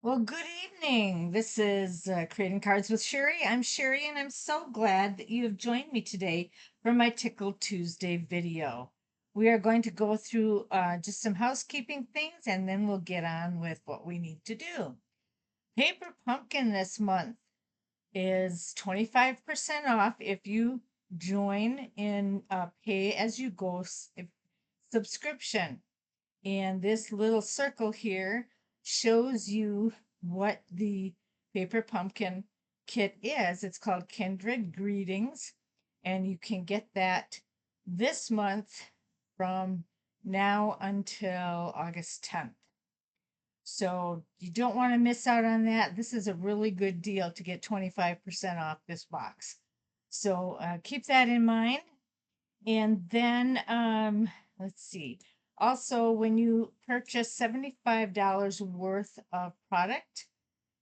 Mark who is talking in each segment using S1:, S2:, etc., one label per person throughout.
S1: Well, good evening. This is Creating Cards with Sherry. I'm Sherry, and I'm so glad that you have joined me today for my Tickled Tuesday video. We are going to go through just some housekeeping things, and then we'll get on with what we need to do. Paper Pumpkin this month is 25% off if you join in pay as you go subscription. And this little circle here shows you what the paper pumpkin kit is. It's called Kindred Greetings, and you can get that this month from now until August 10th. So you don't want to miss out on that. This is a really good deal to get 25% off this box. So keep that in mind. And then let's see. Also, when you purchase $75 worth of product,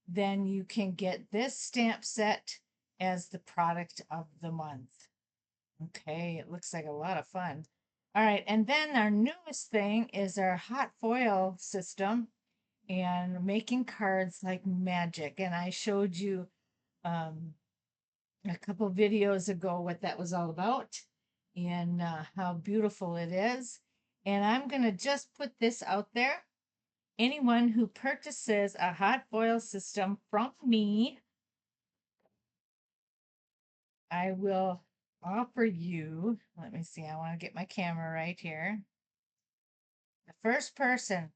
S1: then you can get this stamp set as the product of the month. Okay, it looks like a lot of fun. All right, and then our newest thing is our hot foil system and making cards like magic. And I showed you um, a couple videos ago what that was all about and how beautiful it is. And I'm going to just put this out there. Anyone who purchases a hot foil system from me, I will offer you, let me see, I want to get my camera right here. The first person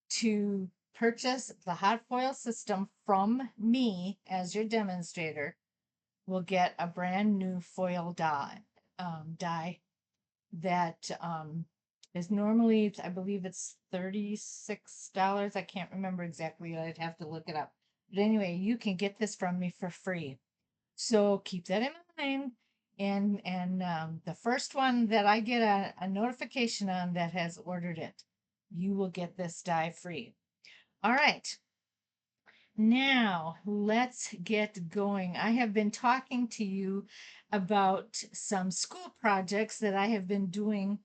S1: to purchase the hot foil system from me as your demonstrator will get a brand new foil die that is normally, I believe it's $36. I can't remember exactly. I'd have to look it up. But anyway, you can get this from me for free. So keep that in mind. And the first one that I get a notification on that has ordered it, you will get this die free. All right. Now, let's get going. I have been talking to you about some school projects that I have been doing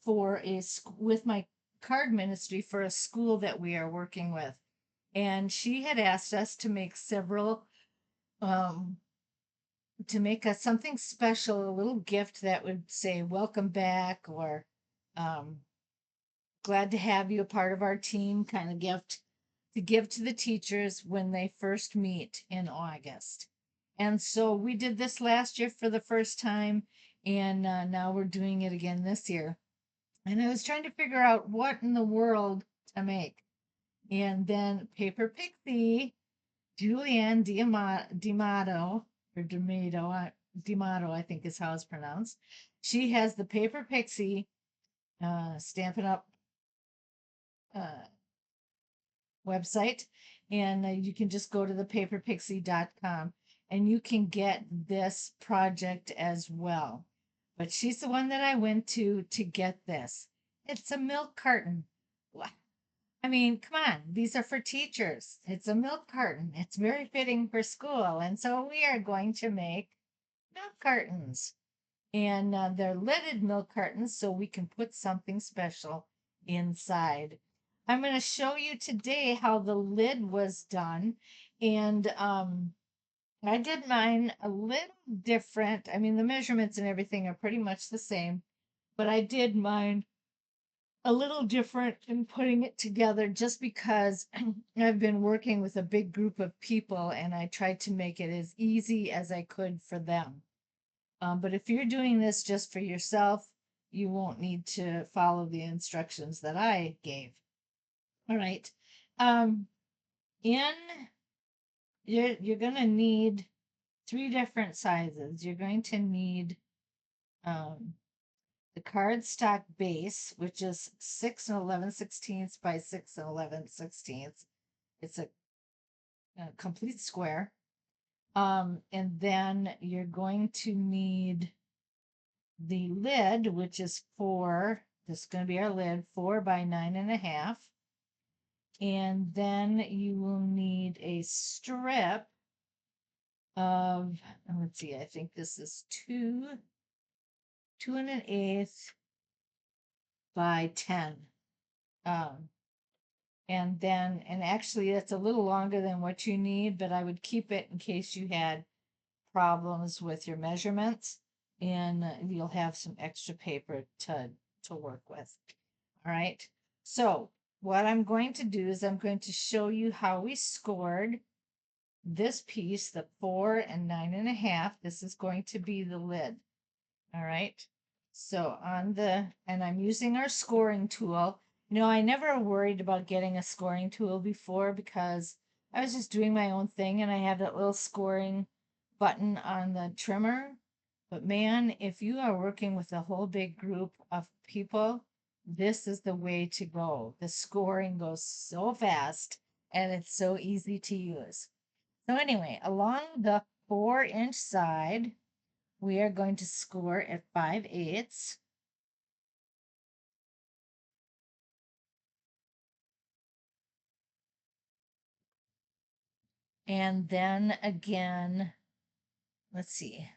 S1: with my card ministry for a school that we are working with. And she had asked us to make several um to make us something special, a little gift that would say welcome back or um glad to have you a part of our team kind of gift to give to the teachers when they first meet in August. And so we did this last year for the first time, and now we're doing it again this year. And I was trying to figure out what in the world to make. And then Paper Pixie, Julianne D'Amato, or D'Amato, I think is how it's pronounced. She has the Paper Pixie Stampin' Up uh, website, and you can just go to the paperpixie.com and you can get this project as well. But she's the one that I went to get this. It's a milk carton. I mean, come on, these are for teachers. It's a milk carton. It's very fitting for school. And so we are going to make milk cartons. And they're lidded milk cartons, so we can put something special inside. I'm going to show you today how the lid was done. And I did mine a little different. I mean, the measurements and everything are pretty much the same, but I did mine a little different in putting it together just because I've been working with a big group of people and I tried to make it as easy as I could for them. But if you're doing this just for yourself, you won't need to follow the instructions that I gave. All right. Um, in you're gonna need three different sizes. You're going to need um, the cardstock base, which is 6 and 11/16 by 6 and 11/16. It's a complete square. And then you're going to need the lid, which is this is going to be our lid, 4 by 9.5. And then you will need a strip of, let's see, I think this is 2 and 1/8 by 10. Um, And then, and actually it's a little longer than what you need, but I would keep it in case you had problems with your measurements, and you'll have some extra paper to work with. All right. So what I'm going to do is I'm going to show you how we scored this piece, the 4 and 9.5. This is going to be the lid. All right. So and I'm using our scoring tool. I never worried about getting a scoring tool before because I was just doing my own thing and I have that little scoring button on the trimmer. But man, if you are working with a whole big group of people, this is the way to go. The scoring goes so fast and it's so easy to use. So anyway, along the 4-inch side, we are going to score at 5/8. And then again, let's see,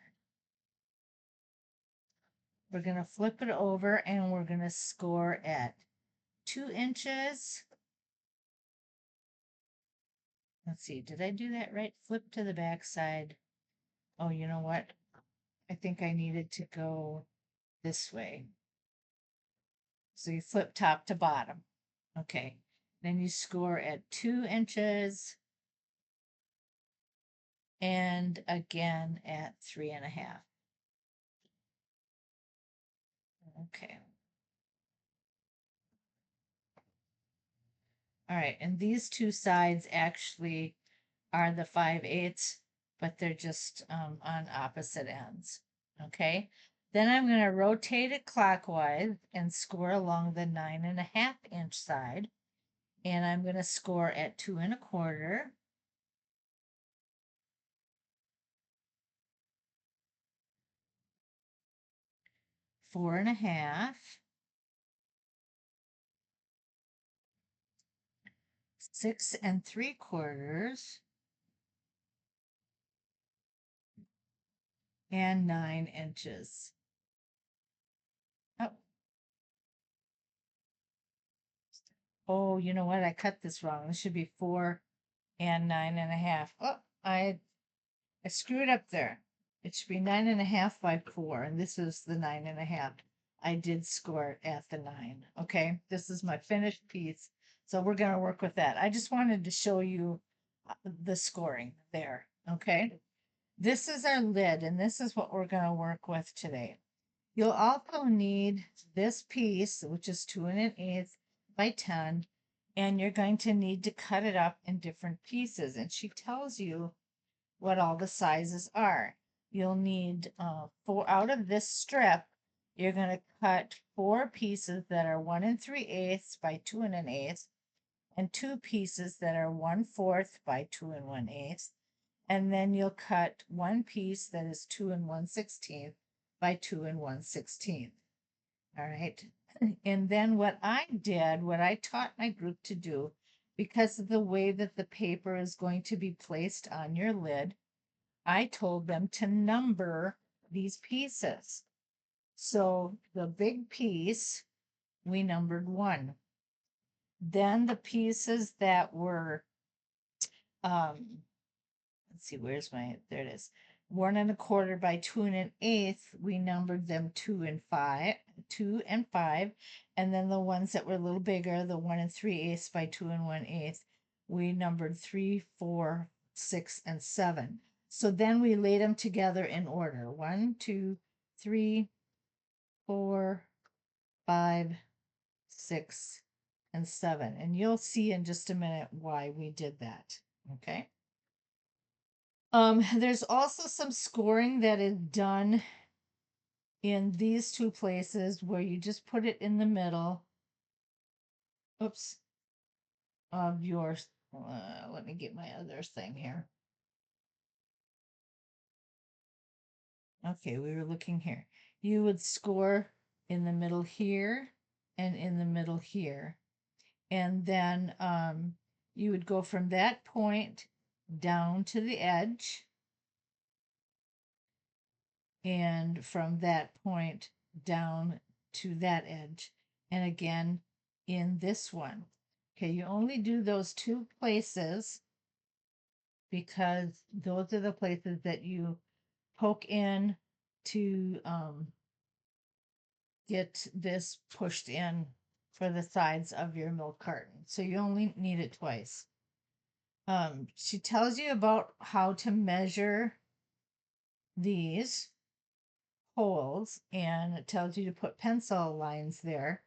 S1: we're going to flip it over and we're going to score at 2 inches. Let's see, did I do that right? Flip to the back side. Oh, you know what? I think I needed to go this way. So you flip top to bottom. Okay. Then you score at 2 inches and again at 3.5. Okay. All right. And these two sides actually are the 5/8, but they're just on opposite ends. Okay. Then I'm going to rotate it clockwise and score along the 9.5-inch side. And I'm going to score at 2 1/4. 4.5. 6 3/4. And 9 inches. Oh, oh, you know what? I cut this wrong. This should be 4 and 9.5. Oh, I screwed up there. It should be 9.5 by 4, and this is the 9.5. I did score it at the 9. Okay, this is my finished piece. So we're going to work with that. I just wanted to show you the scoring there. Okay, this is our lid, and this is what we're going to work with today. You'll also need this piece, which is 2 1/8 by 10, and you're going to need to cut it up in different pieces. And she tells you what all the sizes are. You'll need four out of this strip. You're going to cut 4 pieces that are 1 3/8 by 2 1/8, and 2 pieces that are 1/4 by 2 1/8. And then you'll cut 1 piece that is 2 1/16 by 2 1/16. All right. And then what I taught my group to do, because of the way that the paper is going to be placed on your lid, I told them to number these pieces. So the big piece, we numbered 1. Then the pieces that were, let's see, there it is. 1 1/4 by 2 1/8, we numbered them 2 and 5. And then the ones that were a little bigger, the 1 3/8 by 2 1/8, we numbered 3, 4, 6, and 7. So then we laid them together in order. 1, 2, 3, 4, 5, 6, and 7. And you'll see in just a minute why we did that. Okay. There's also some scoring that is done in these two places where you just put it in the middle. Oops. Of yours. Let me get my other thing here. Okay, we were looking here. You would score in the middle here and in the middle here. And then you would go from that point down to the edge, and from that point down to that edge, and again in this one. Okay, you only do those two places because those are the places that you poke in to get this pushed in for the sides of your milk carton. So you only need it twice. She tells you about how to measure these holes and it tells you to put pencil lines there.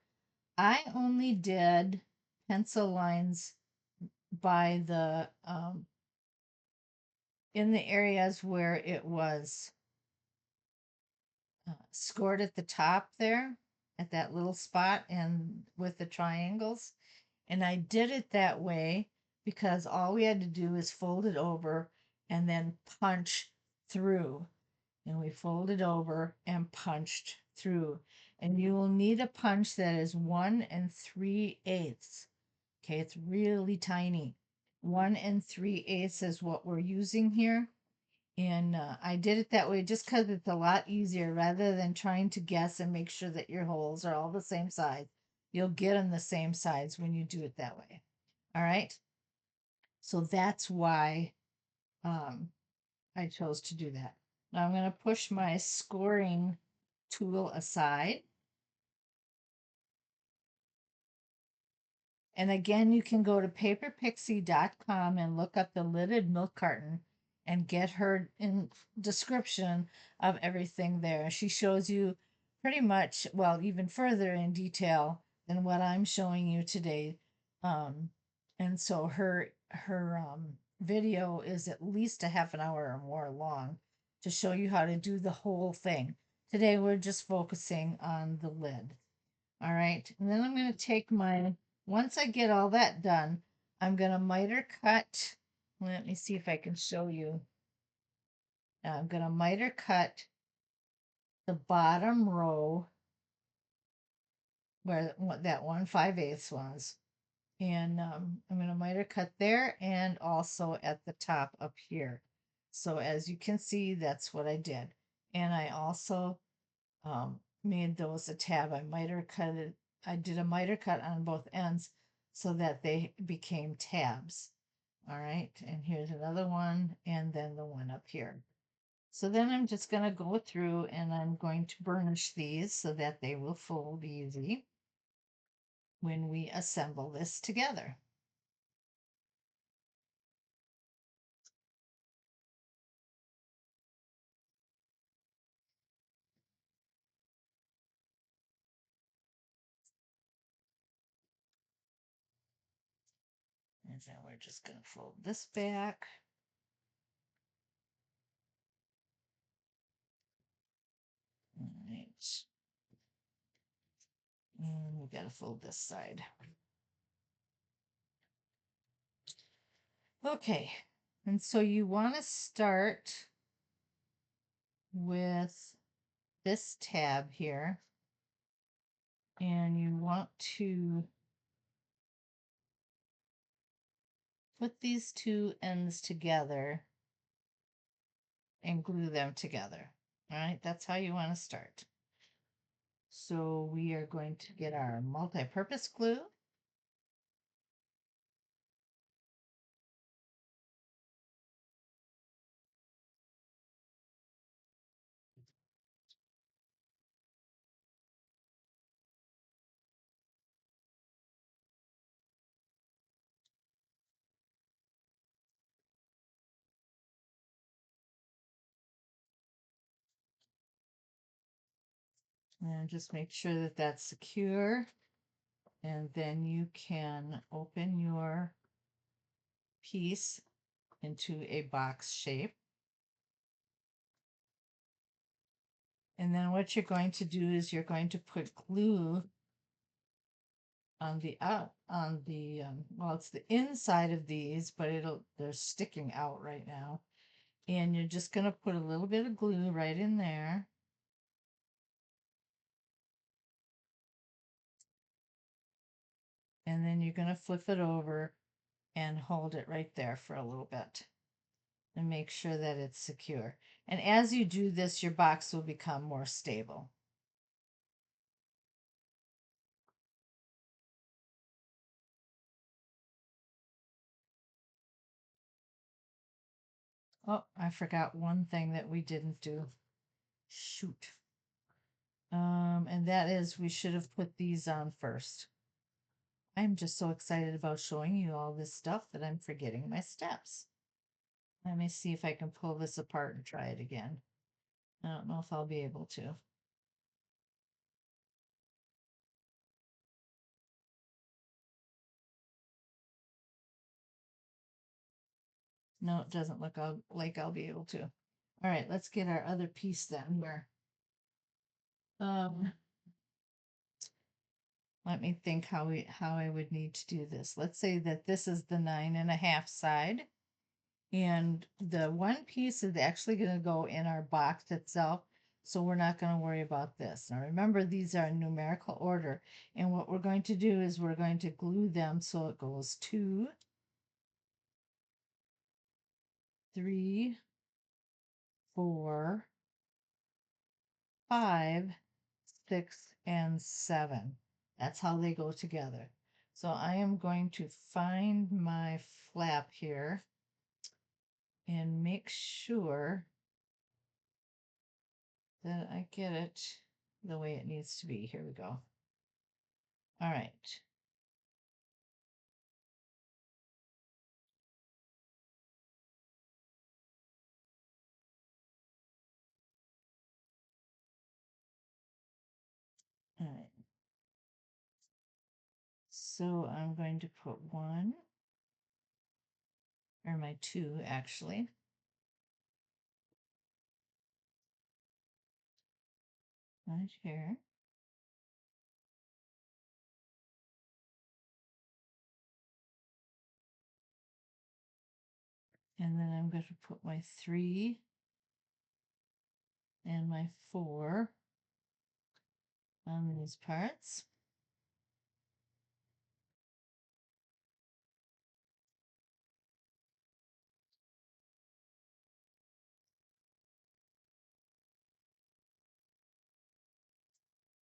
S1: I only did pencil lines by the in the areas where it was scored at the top there at that little spot and with the triangles. And I did it that way because all we had to do is fold it over and then punch through. And we folded over and punched through. And you will need a punch that is 1 3/8. Okay, it's really tiny. 1 3/8 is what we're using here. And I did it that way just because it's a lot easier rather than trying to guess and make sure that your holes are all the same size. You'll get them the same size when you do it that way. All right. So that's why I chose to do that. Now I'm going to push my scoring tool aside. And again, you can go to paperpixie.com and look up the lidded milk carton and get her in description of everything there. She shows you pretty much, well, even further in detail than what I'm showing you today. And so her video is at least a half an hour or more long to show you how to do the whole thing. Today we're just focusing on the lid. All right, and then I'm going to take my, once I get all that done, I'm going to miter cut. Let me see if I can show you. I'm going to miter cut the bottom row where that 1 5/8 was. And I'm going to miter cut there and also at the top up here. So as you can see, that's what I did. And I also made those a tab. I did a miter cut on both ends so that they became tabs. All right, and here's another one, and then the one up here. So then I'm just going to go through and I'm going to burnish these so that they will fold easy when we assemble this together. And then we're just going to fold this back. All right. And we got to fold this side. Okay. And so you want to start with this tab here. And you want to put these two ends together and glue them together. All right, that's how you want to start. So we are going to get our multi-purpose glue. And just make sure that that's secure. And then you can open your piece into a box shape. And then what you're going to do is you're going to put glue on the well, it's the inside of these, but they're sticking out right now. And you're just going to put a little bit of glue right in there. And then you're going to flip it over and hold it right there for a little bit and make sure that it's secure. And as you do this, your box will become more stable. Oh, I forgot one thing that we didn't do. Shoot. And that is we should have put these on first. I'm just so excited about showing you all this stuff that I'm forgetting my steps. Let me see if I can pull this apart and try it again. I don't know if I'll be able to. No, it doesn't look like I'll be able to. All right, let's get our other piece then here. Um, let me think how I would need to do this. Let's say that this is the 9.5 side, and the one piece is actually going to go in our box itself, so we're not going to worry about this. Now remember, these are in numerical order, and what we're going to do is we're going to glue them so it goes 2, 3, 4, 5, 6, and 7. That's how they go together. So I am going to find my flap here and make sure that I get it the way it needs to be. Here we go. All right. All right. So I'm going to put 1, or my 2 actually. Right here. And then I'm going to put my 3 and my 4 on these parts.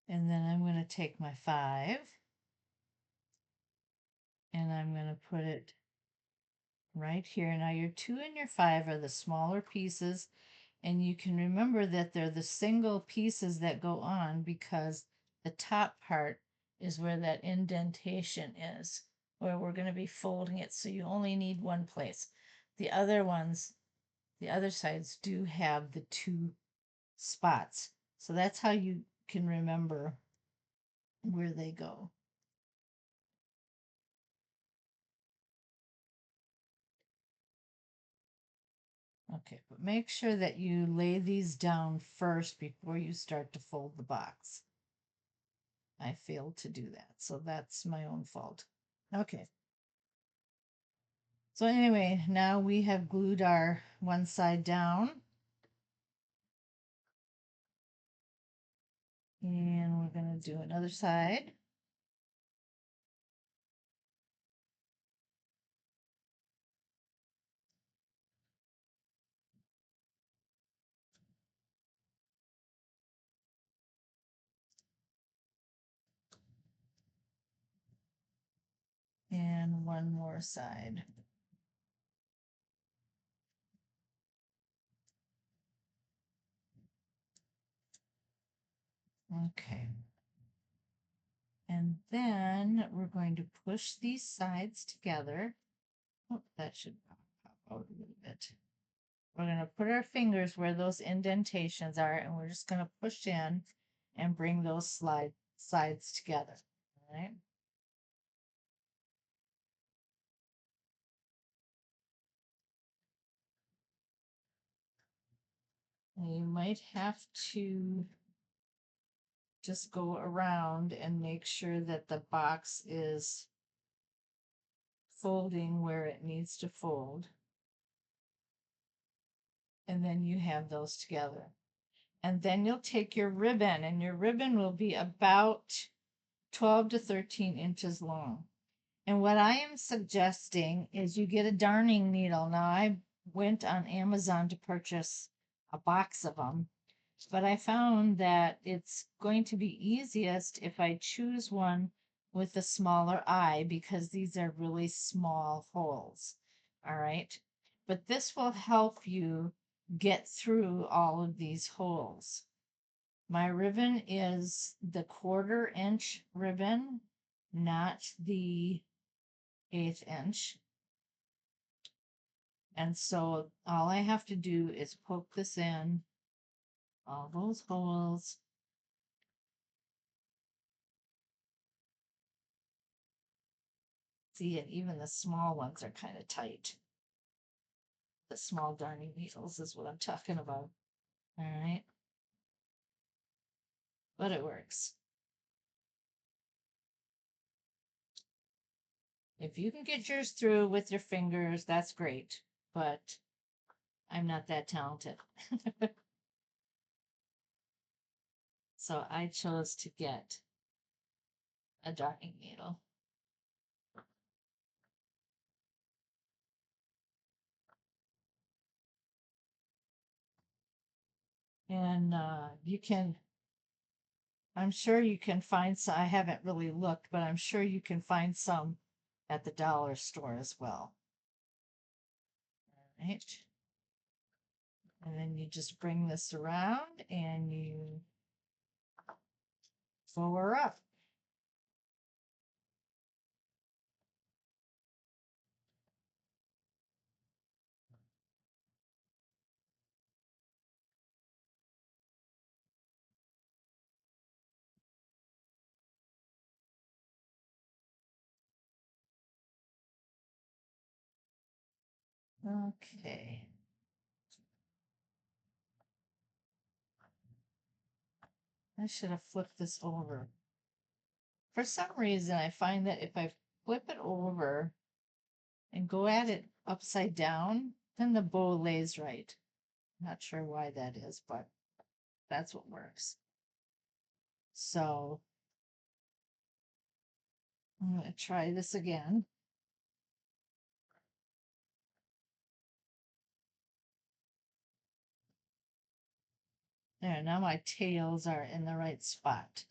S1: And then I'm going to take my 5 and I'm going to put it right here. Now your 2 and your 5 are the smaller pieces, and you can remember that they're the single pieces that go on because the top part is where that indentation is, where we're going to be folding it, so you only need one place. The other ones, the other sides do have the 2 spots, so that's how you can remember where they go. Okay, but make sure that you lay these down first before you start to fold the box. I failed to do that, so that's my own fault. Okay. So anyway, now we have glued our one side down. And we're going to do another side. And one more side. Okay. And then we're going to push these sides together. Oh, that should pop out a little bit. We're going to put our fingers where those indentations are, and we're just going to push in and bring those sides together. All right. And you might have to just go around and make sure that the box is folding where it needs to fold. And then you have those together. And then you'll take your ribbon, and your ribbon will be about 12 to 13 inches long. And what I am suggesting is you get a darning needle. Now, I went on Amazon to purchase a box of them, but I found that it's going to be easiest if I choose one with a smaller eye because these are really small holes. All right. but this will help you get through all of these holes. My ribbon is the 1/4 inch ribbon, not the 1/8 inch. And so all I have to do is poke this in all those holes. See, and even the small ones are kind of tight. The small darning needles is what I'm talking about. All right. But it works. If you can get yours through with your fingers, that's great. But I'm not that talented. So I chose to get a darning needle. And you can, I'm sure you can find some, I haven't really looked, but I'm sure you can find some at the dollar store as well. All right. And then you just bring this around and you sew her up. Okay. I should have flipped this over. For some reason, I find that if I flip it over and go at it upside down, then the bow lays right. Not sure why that is, but that's what works. So I'm going to try this again. There, now my tails are in the right spot.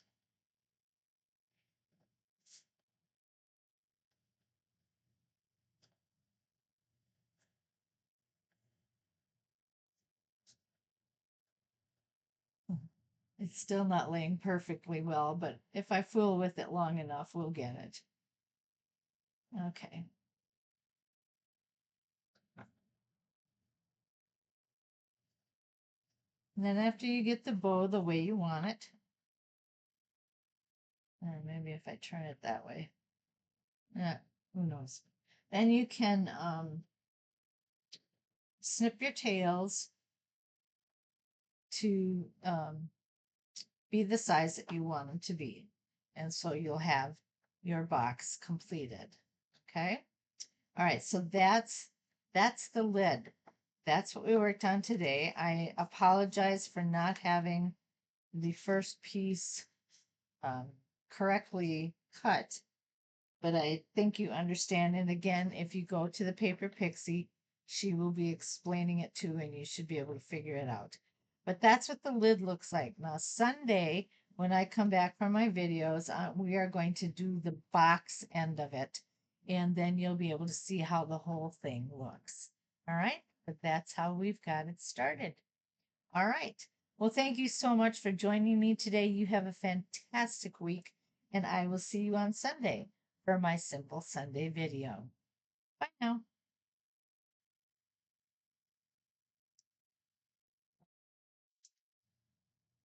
S1: It's still not laying perfectly well, but if I fool with it long enough, we'll get it. Okay. And then after you get the bow the way you want it, or maybe if I turn it that way, who knows? Then you can snip your tails to be the size that you want them to be. And so you'll have your box completed. Okay. All right. So that's the lid. That's what we worked on today. I apologize for not having the first piece correctly cut, but I think you understand. And again, if you go to the Paper Pixie, she will be explaining it too, and you should be able to figure it out. But that's what the lid looks like. Now, Sunday, when I come back from my videos, we are going to do the box end of it, and then you'll be able to see how the whole thing looks. All right? But that's how we've got it started. All right. Well, thank you so much for joining me today. You have a fantastic week, and I will see you on Sunday for my Simple Sunday video. Bye now.